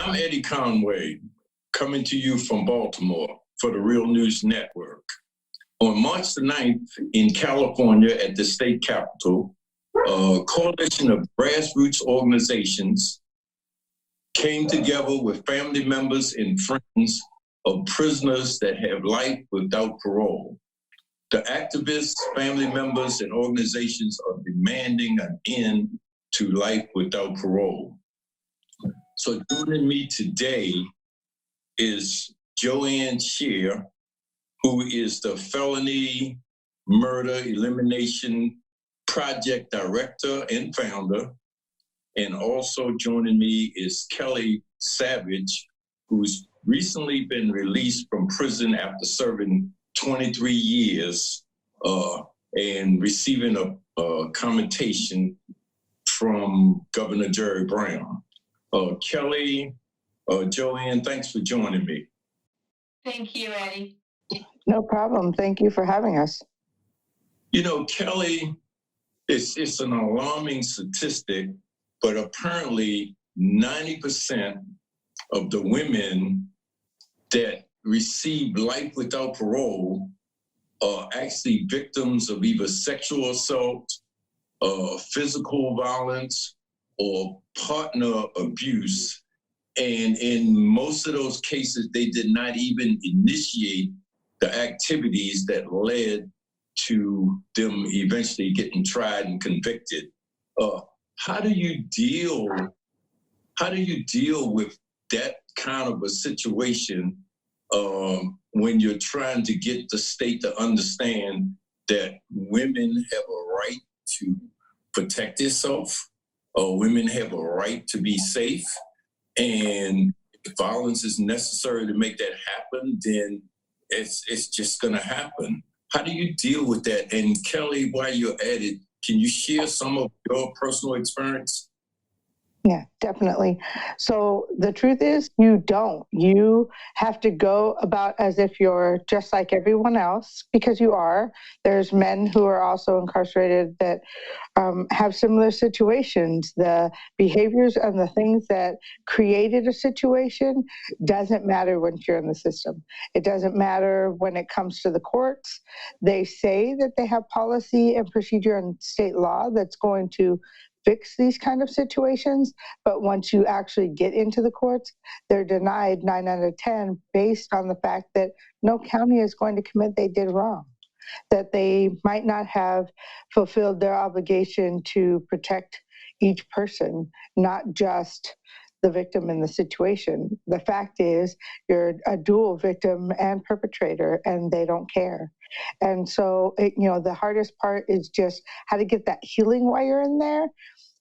I'm Eddie Conway, coming to you from Baltimore for the Real News Network. On March the 9th in California at the state capitol, a coalition of grassroots organizations came together with family members and friends of prisoners that have life without parole. The activists, family members, and organizations are demanding an end to life without parole. So joining me today is Joanne Scheer, who is the Felony Murder Elimination Project Director and Founder. And also joining me is Kelly Savage, who's recently been released from prison after serving 23 years and receiving a commendation from Governor Jerry Brown. Kelly, Joanne, thanks for joining me. Thank you, Eddie. No problem. Thank you for having us. You know, Kelly, it's an alarming statistic, but apparently 90% of the women that receive life without parole are actually victims of either sexual assault, physical violence, or partner abuse. And in most of those cases, they did not even initiate the activities that led to them eventually getting tried and convicted. How do you deal with that kind of a situation when you're trying to get the state to understand that women have a right to protect themselves, women have a right to be safe, and if violence is necessary to make that happen, then it's just going to happen. How do you deal with that? And Kelly, while you're at it, can you share some of your personal experience? Yeah, definitely. So the truth is, you don't. You have to go about as if you're just like everyone else, because you are. There's men who are also incarcerated that have similar situations. The behaviors and the things that created a situation doesn't matter once you're in the system. It doesn't matter when it comes to the courts. They say that they have policy and procedure and state law that's going to fix these kind of situations, but once you actually get into the courts, they're denied 9 out of 10 based on the fact that no county is going to commit they did wrong, that they might not have fulfilled their obligation to protect each person, not just the victim in the situation. The fact is, you're a dual victim and perpetrator, and they don't care. And so, the hardest part is just how to get that healing wire in there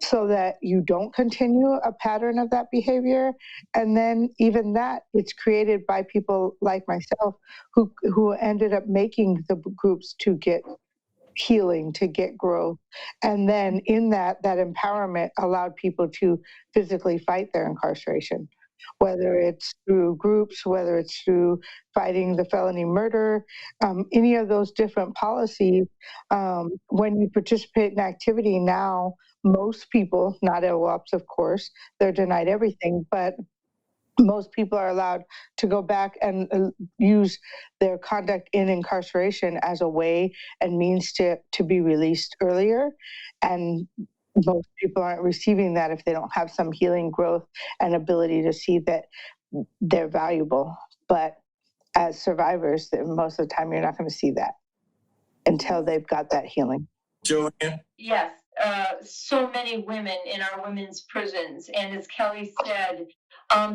so that you don't continue a pattern of that behavior. And then even that, it's created by people like myself who ended up making the groups to get healing, to get growth. And then in that empowerment allowed people to physically fight their incarceration, whether it's through groups, whether it's through fighting the felony murder, any of those different policies. When you participate in activity now, most people, not LWOPs, of course, they're denied everything, but most people are allowed to go back and use their conduct in incarceration as a way and means to be released earlier. And most people aren't receiving that if they don't have some healing, growth, and ability to see that they're valuable. But as survivors, most of the time, you're not going to see that until they've got that healing. Joanne? Yes, so many women in our women's prisons. And as Kelly said,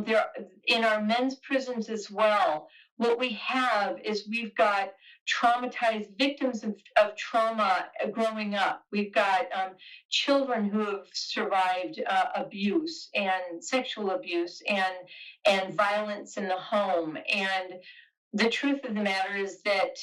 there in our men's prisons as well. What we have is we've got traumatized victims of trauma growing up. We've got children who have survived abuse and sexual abuse and violence in the home. And the truth of the matter is that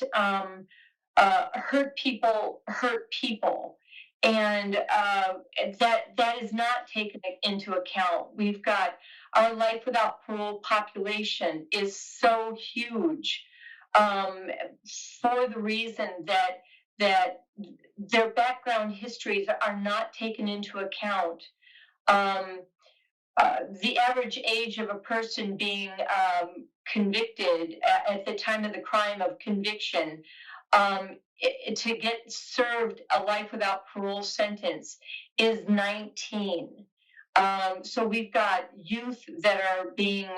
hurt people hurt people. And that is not taken into account. We've got our life without parole population is so huge for the reason that their background histories are not taken into account. the average age of a person being convicted at the time of the crime of conviction to get served a life without parole sentence is 19. So we've got youth that are being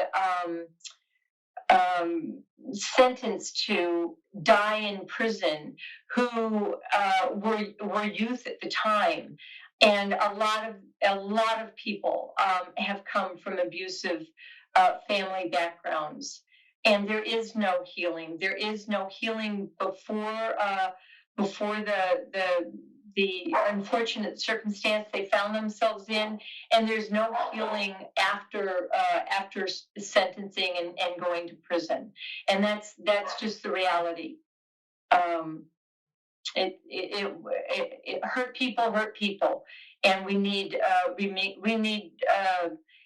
sentenced to die in prison who were youth at the time, and a lot of people have come from abusive family backgrounds, and there is no healing. There is no healing before the unfortunate circumstance they found themselves in, and there's no healing after sentencing and going to prison, and that's just the reality. It hurt people, and we need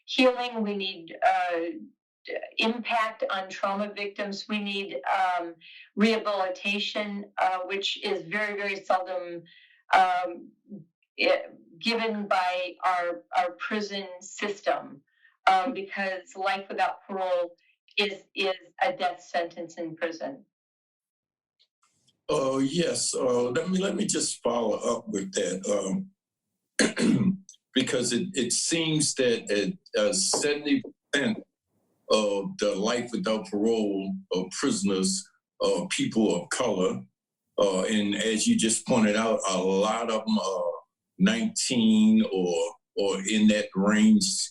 healing. We need impact on trauma victims. We need rehabilitation, which is very, very seldom given by our prison system, because life without parole is a death sentence in prison. Yes. Let me just follow up with that, because it seems that 70% of the life without parole prisoners are people of color. And as you just pointed out, a lot of them are 19 or in that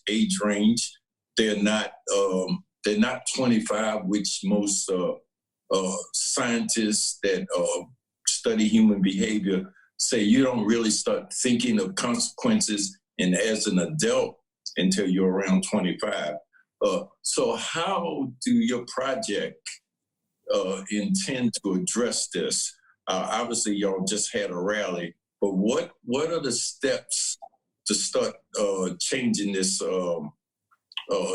age range. They're not 25, which most scientists that study human behavior say you don't really start thinking of consequences and as an adult until you're around 25. So how do your project intend to address this? Obviously, y'all just had a rally, but what are the steps to start changing this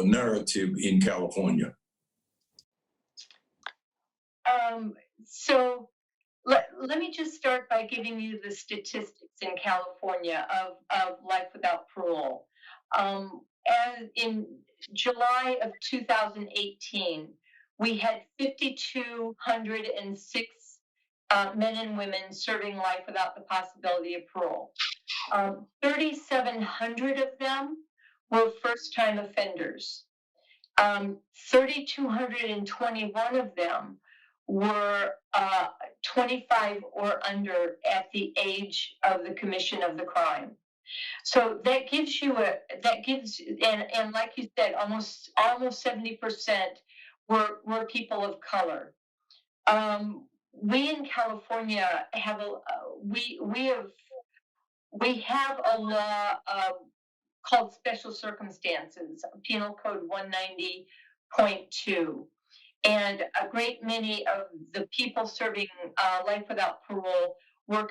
narrative in California? So let me just start by giving you the statistics in California of life without parole. And in July of 2018, we had 5,206 men and women serving life without the possibility of parole. 3,700 of them were first-time offenders. 3,221 of them were 25 or under at the age of the commission of the crime. So that gives you and like you said, almost 70% were people of color. We in California have we have a law called special circumstances, Penal Code 190.2. And a great many of the people serving life without parole were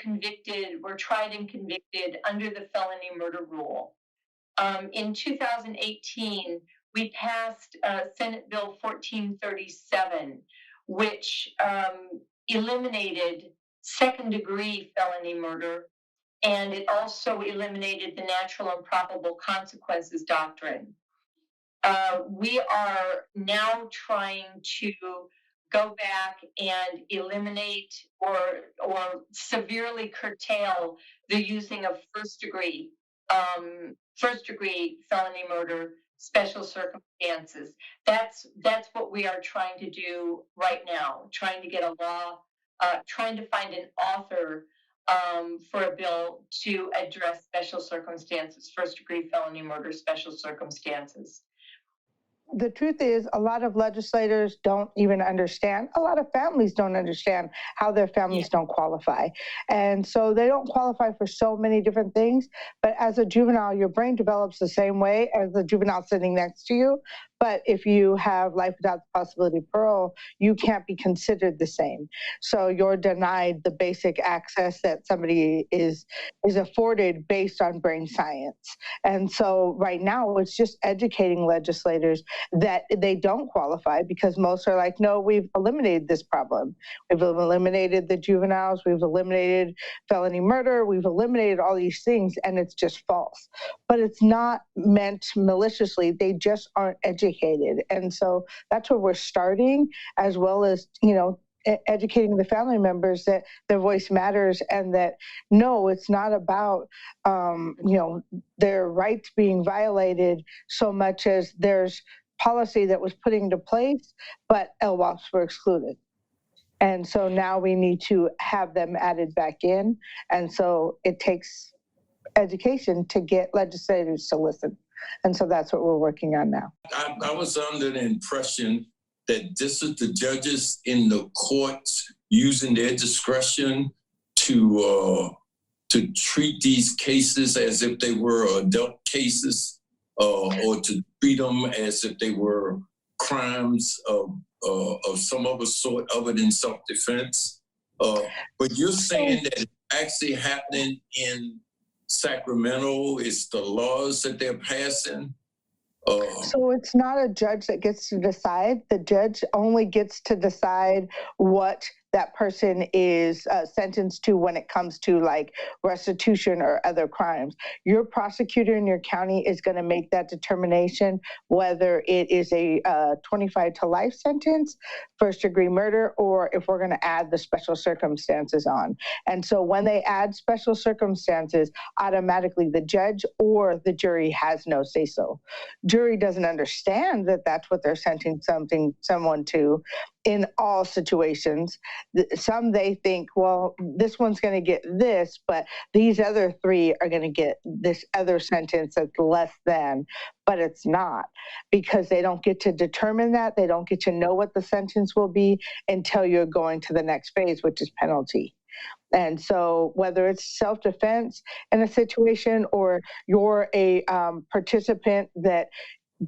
tried and convicted under the felony murder rule. In 2018, we passed Senate Bill 1437, which eliminated second-degree felony murder, and it also eliminated the natural and probable consequences doctrine. We are now trying to go back and eliminate or severely curtail the using of first degree felony murder special circumstances. That's what we are trying to do right now, trying to get a law, trying to find an author for a bill to address special circumstances, first degree felony murder special circumstances. The truth is, a lot of legislators don't even understand. A lot of families don't understand how their families don't qualify. And so they don't qualify for so many different things. But as a juvenile, your brain develops the same way as the juvenile sitting next to you. But if you have life without the possibility of parole, you can't be considered the same. So you're denied the basic access that somebody is afforded based on brain science. And so right now it's just educating legislators that they don't qualify, because most are like, no, we've eliminated this problem. We've eliminated the juveniles, we've eliminated felony murder, we've eliminated all these things, and it's just false. But it's not meant maliciously, they just aren't educated. And so that's where we're starting, as well as, educating the family members that their voice matters, and that no, it's not about their rights being violated so much as there's policy that was put into place, but LWOPs were excluded. And so now we need to have them added back in. And so it takes education to get legislators to listen. And so that's what we're working on now. I was under the impression that this is the judges in the courts using their discretion to treat these cases as if they were adult cases, or to treat them as if they were crimes of some other sort other than self-defense. But you're saying that it's actually happening in Sacramento. It's the laws that they're passing. So it's not a judge that gets to decide. The judge only gets to decide what that person is sentenced to when it comes to like restitution or other crimes. Your prosecutor in your county is going to make that determination whether it is a 25 to life sentence, first degree murder, or if we're going to add the special circumstances on. And so when they add special circumstances, automatically the judge or the jury has no say so. Jury doesn't understand that that's what they're sentencing someone to in all situations. Some they think, well, this one's going to get this, but these other three are going to get this other sentence that's less than, but it's not, because they don't get to determine that. They don't get to know what the sentence will be until you're going to the next phase, which is penalty. And so whether it's self-defense in a situation, or you're a participant that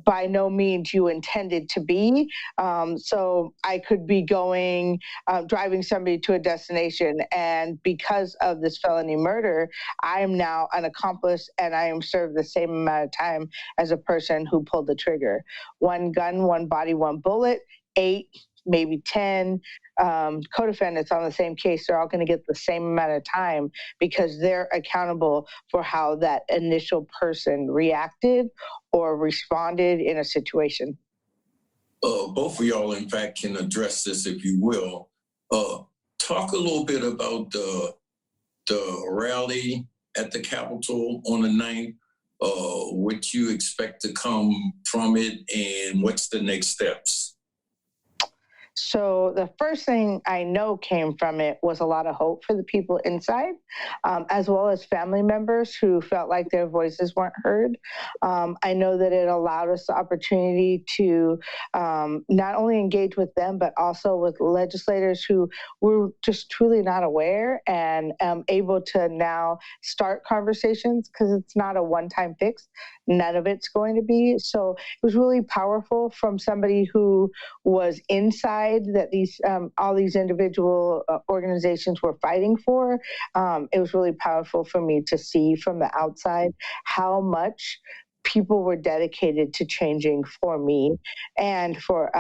by no means you intended to be. So I could be driving somebody to a destination, and because of this felony murder, I am now an accomplice, and I am served the same amount of time as a person who pulled the trigger. One gun, one body, one bullet, 8, maybe 10 co-defendants on the same case. They're all going to get the same amount of time, because they're accountable for how that initial person reacted or responded in a situation. Both of y'all, in fact, can address this if you will. Talk a little bit about the rally at the Capitol on the 9th, what you expect to come from it, and what's the next steps? So the first thing I know came from it was a lot of hope for the people inside, as well as family members who felt like their voices weren't heard. I know that it allowed us the opportunity to not only engage with them, but also with legislators who were just truly not aware, and able to now start conversations, because it's not a one-time fix. None of it's going to be. So it was really powerful from somebody who was inside that these all these individual organizations were fighting for. It was really powerful for me to see from the outside how much people were dedicated to changing for me and for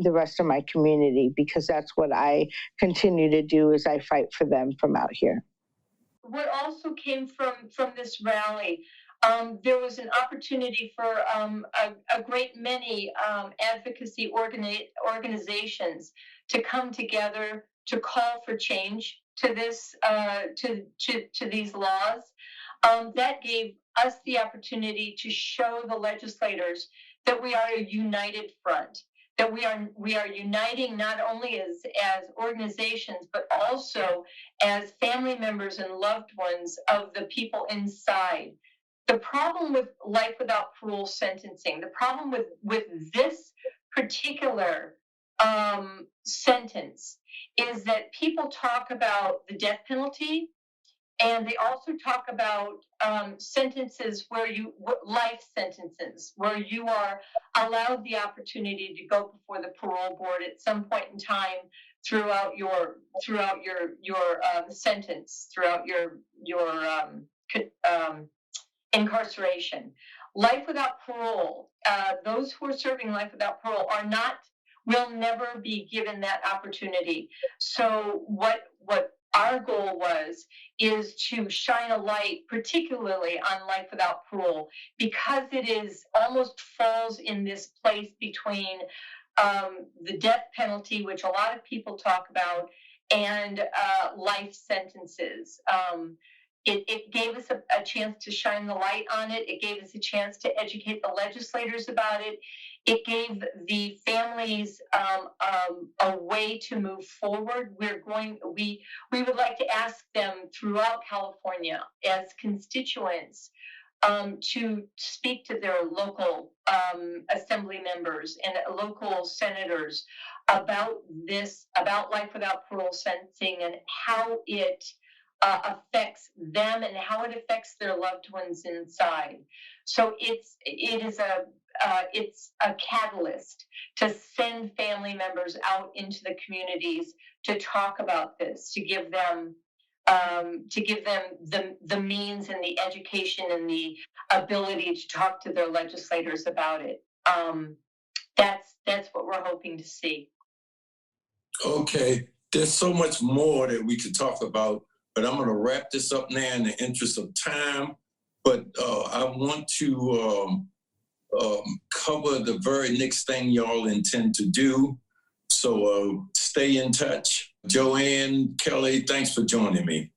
the rest of my community, because that's what I continue to do, is I fight for them from out here. What also came from this rally, there was an opportunity for a great many advocacy organizations to come together to call for change to this to these laws. That gave us the opportunity to show the legislators that we are a united front, that we are uniting not only as organizations, but also as family members and loved ones of the people inside. The problem with life without parole sentencing, the problem with this particular sentence, is that people talk about the death penalty And they also talk about sentences life sentences, where you are allowed the opportunity to go before the parole board at some point in time throughout your sentence, throughout your incarceration. Life without parole, those who are serving life without parole will never be given that opportunity. So what our goal is to shine a light, particularly on life without parole, because it is almost falls in this place between the death penalty, which a lot of people talk about, and life sentences. It gave us a chance to shine the light on it. It gave us a chance to educate the legislators about it. It gave the families a way to move forward. We would like to ask them throughout California as constituents to speak to their local assembly members and local senators about life without parole sentencing, and how it affects them and how it affects their loved ones inside. So it is a catalyst to send family members out into the communities to talk about this, to give them the means and the education and the ability to talk to their legislators about it. That's what we're hoping to see. Okay, there's so much more that we could talk about, but I'm going to wrap this up now in the interest of time. But I want to cover the very next thing y'all intend to do. So stay in touch. Joanne, Kelly, thanks for joining me.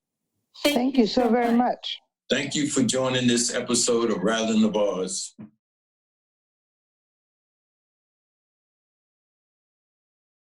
Thank you so very much. Thank you for joining this episode of Rattling the Bars.